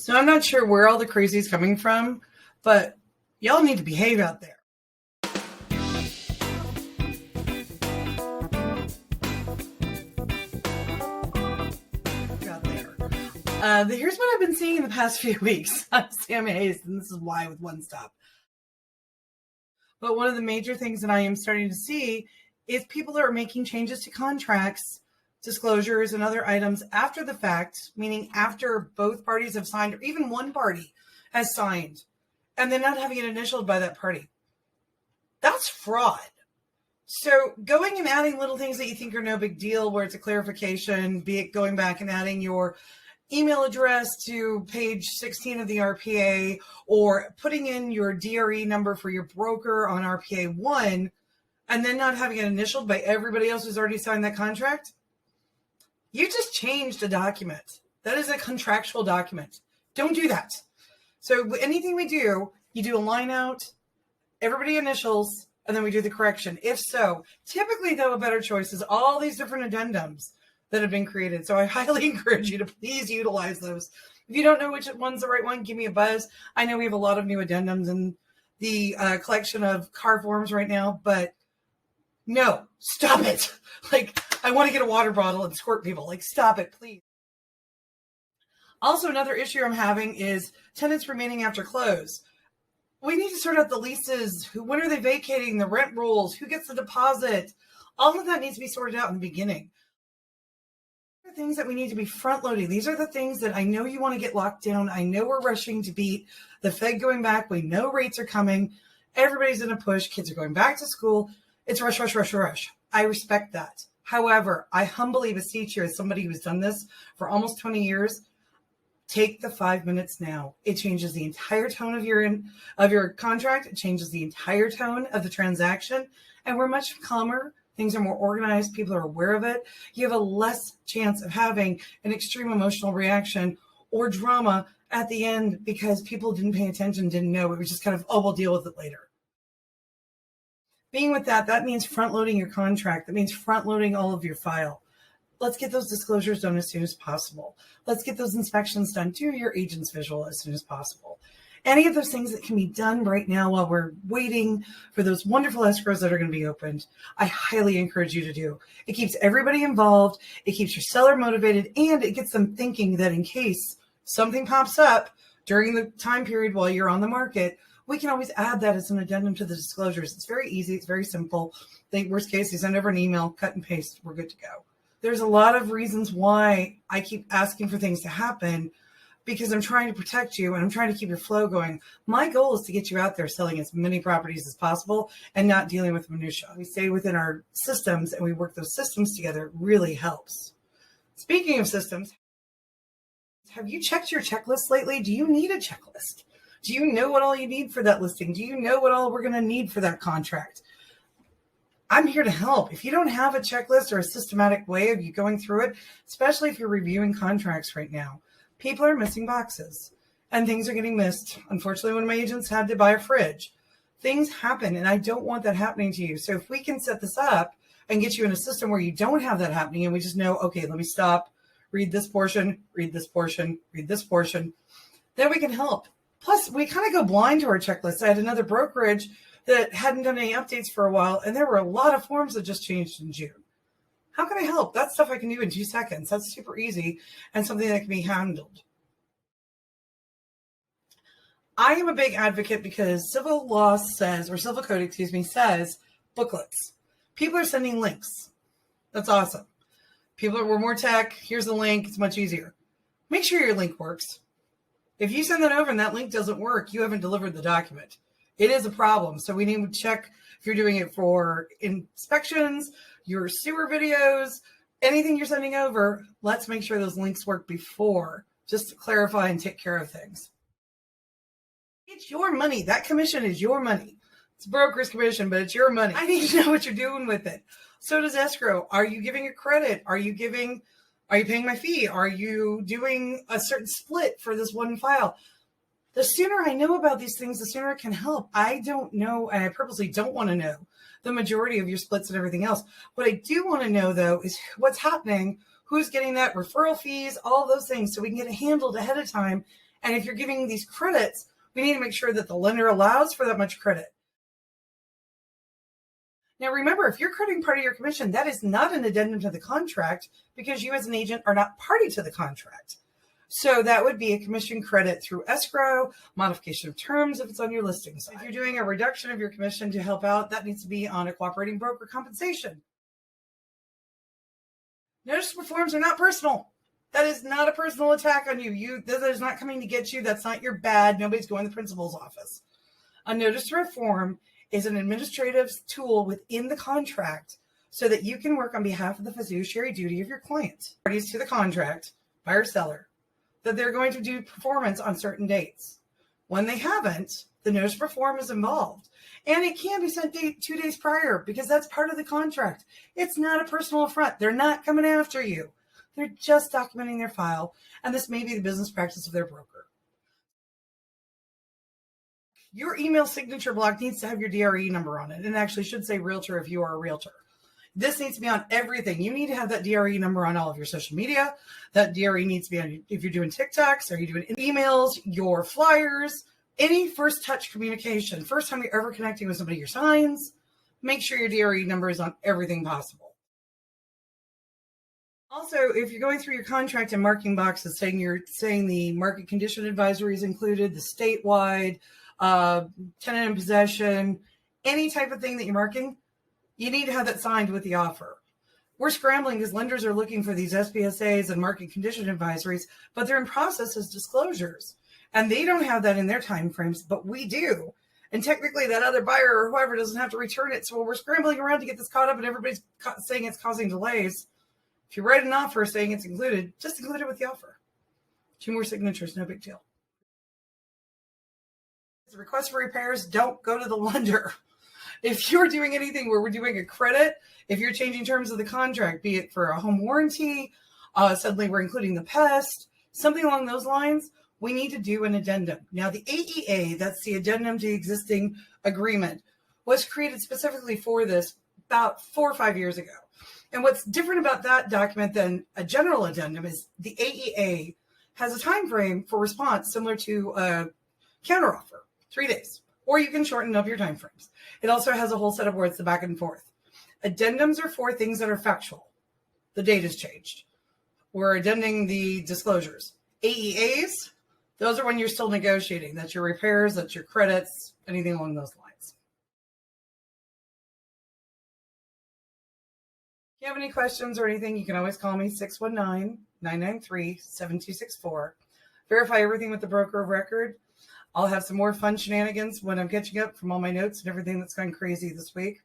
So I'm not sure where all the crazy is coming from, but y'all need to behave out there. Here's what I've been seeing in the past few weeks. I'm Sam Hayes, and this is why with One Stop. But one of the major things that I am starting to see is people are making changes to contracts, disclosures, and other items after the fact, meaning after both parties have signed, or even one party has signed, and then not having it initialed by that party. That's fraud. So going and adding little things that you think are no big deal, where it's a clarification, be it going back and adding your email address to page 16 of the RPA, or putting in your DRE number for your broker on RPA 1, and then not having it initialed by everybody else who's already signed that contract. You just changed a document. That is a contractual document. Don't do that. So anything we do, you do a line out, everybody initials, and then we do the correction. If so, typically though, a better choice is all these different addendums that have been created. So I highly encourage you to please utilize those. If you don't know which one's the right one, give me a buzz. I know we have a lot of new addendums in the collection of car forms right now, but no, stop it. Like, I want to get a water bottle and squirt people. Like, stop it, please. Also, another issue I'm having is tenants remaining after close. We need to sort out the leases. When are they vacating? The rent rules. Who gets the deposit? All of that needs to be sorted out in the beginning. Things that we need to be front loading. These are the things that I know you want to get locked down. I know we're rushing to beat the Fed going back. We know rates are coming. Everybody's in a push. Kids are going back to school. It's rush, rush, rush, rush. I respect that. However, I humbly beseech you, as somebody who's done this for almost 20 years, take the 5 minutes now. It changes the entire tone of your contract. It changes the entire tone of the transaction. And we're much calmer. Things are more organized. People are aware of it. You have a less chance of having an extreme emotional reaction or drama at the end because people didn't pay attention, didn't know. It was just kind of, oh, we'll deal with it later. Being with that, that means front loading your contract. That means front loading all of your file. Let's get those disclosures done as soon as possible. Let's get those inspections done. Do your agent's visual as soon as possible. Any of those things that can be done right now while we're waiting for those wonderful escrows that are going to be opened, I highly encourage you to do. It keeps everybody involved. It keeps your seller motivated, and it gets them thinking that in case something pops up during the time period while you're on the market, we can always add that as an addendum to the disclosures. It's very easy. It's very simple. The worst case, you send over an email, cut and paste. We're good to go. There's a lot of reasons why I keep asking for things to happen, because I'm trying to protect you and I'm trying to keep your flow going. My goal is to get you out there selling as many properties as possible and not dealing with minutia. We stay within our systems and we work those systems together. It really helps. Speaking of systems, have you checked your checklist lately? Do you need a checklist? Do you know what all you need for that listing? Do you know what all we're going to need for that contract? I'm here to help. If you don't have a checklist or a systematic way of you going through it, especially if you're reviewing contracts right now, people are missing boxes and things are getting missed. Unfortunately, one of my agents had to buy a fridge. Things happen, and I don't want that happening to you. So if we can set this up and get you in a system where you don't have that happening, and we just know, okay, let me stop, read this portion, read this portion, read this portion, then we can help. Plus, we kind of go blind to our checklist. I had another brokerage that hadn't done any updates for a while, and there were a lot of forms that just changed in June. How can I help? That's stuff I can do in 2 seconds. That's super easy and something that can be handled. I am a big advocate because civil law says, or civil code, says booklets. People are sending links. That's awesome. We're more tech. Here's the link. It's much easier. Make sure your link works. If you send that over and that link doesn't work, you haven't delivered the document. It is a problem. So we need to check if you're doing it for inspections, your sewer videos, anything you're sending over. Let's make sure those links work before, just to clarify and take care of things. It's your money. That commission is your money. It's broker's commission, but it's your money. I need to know what you're doing with it. So does escrow. Are you giving a credit? Are you paying my fee? Are you doing a certain split for this one file? The sooner I know about these things, the sooner it can help. I don't know, and I purposely don't want to know the majority of your splits and everything else. What I do want to know, though, is what's happening who's getting that, referral fees, all those things, so we can get it handled ahead of time. And if you're giving these credits, we need to make sure that the lender allows for that much credit. Now, remember, if you're crediting part of your commission, that is not an addendum to the contract because you as an agent are not party to the contract. So that would be a commission credit through escrow, modification of terms if it's on your listing side. If you're doing a reduction of your commission to help out, that needs to be on a cooperating broker compensation. Notice of performs are not personal. That is not a personal attack on you. That is not coming to get you. That's not your bad. Nobody's going to the principal's office. A notice to reform is an administrative tool within the contract so that you can work on behalf of the fiduciary duty of your client. Parties to the contract, buyer seller, that they're going to do performance on certain dates. When they haven't, the notice of reform is involved. And it can be sent 2 days prior because that's part of the contract. It's not a personal affront. They're not coming after you. They're just documenting their file, and this may be the business practice of their broker. Your email signature block needs to have your DRE number on it, and actually should say realtor if you are a realtor. This needs to be on everything. You need to have that DRE number on all of your social media. That DRE needs to be on, if you're doing TikToks, or you're doing emails, your flyers, any first touch communication. First time you're ever connecting with somebody, your signs, make sure your DRE number is on everything possible. Also, if you're going through your contract and marking boxes saying the market condition advisory is included, the statewide, tenant in possession, any type of thing that you're marking, you need to have that signed with the offer. We're scrambling because lenders are looking for these SPSAs and market condition advisories, but they're in process as disclosures. And they don't have that in their time frames, but we do. And technically that other buyer or whoever doesn't have to return it. So we're scrambling around to get this caught up and everybody's saying it's causing delays. If you write an offer saying it's included, just include it with the offer. 2 more signatures, no big deal. The request for repairs, don't go to the lender. If you're doing anything where we're doing a credit, if you're changing terms of the contract, be it for a home warranty, suddenly we're including the pest, something along those lines, we need to do an addendum. Now, the AEA, that's the addendum to the existing agreement, was created specifically for this about 4 or 5 years ago. And what's different about that document than a general addendum is the AEA has a time frame for response similar to a counteroffer, 3 days, or you can shorten up your time frames. It also has a whole set of words, the back and forth. Addendums are for things that are factual. The date has changed. We're addending the disclosures. AEAs, those are when you're still negotiating. That's your repairs, that's your credits, anything along those lines. If you have any questions or anything, you can always call me, 619-993-7264. Verify everything with the broker of record. I'll have some more fun shenanigans when I'm catching up from all my notes and everything that's gone crazy this week.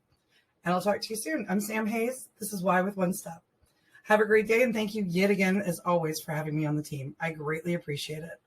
And I'll talk to you soon. I'm Sam Hayes. This is Why with One Step. Have a great day, and thank you yet again, as always, for having me on the team. I greatly appreciate it.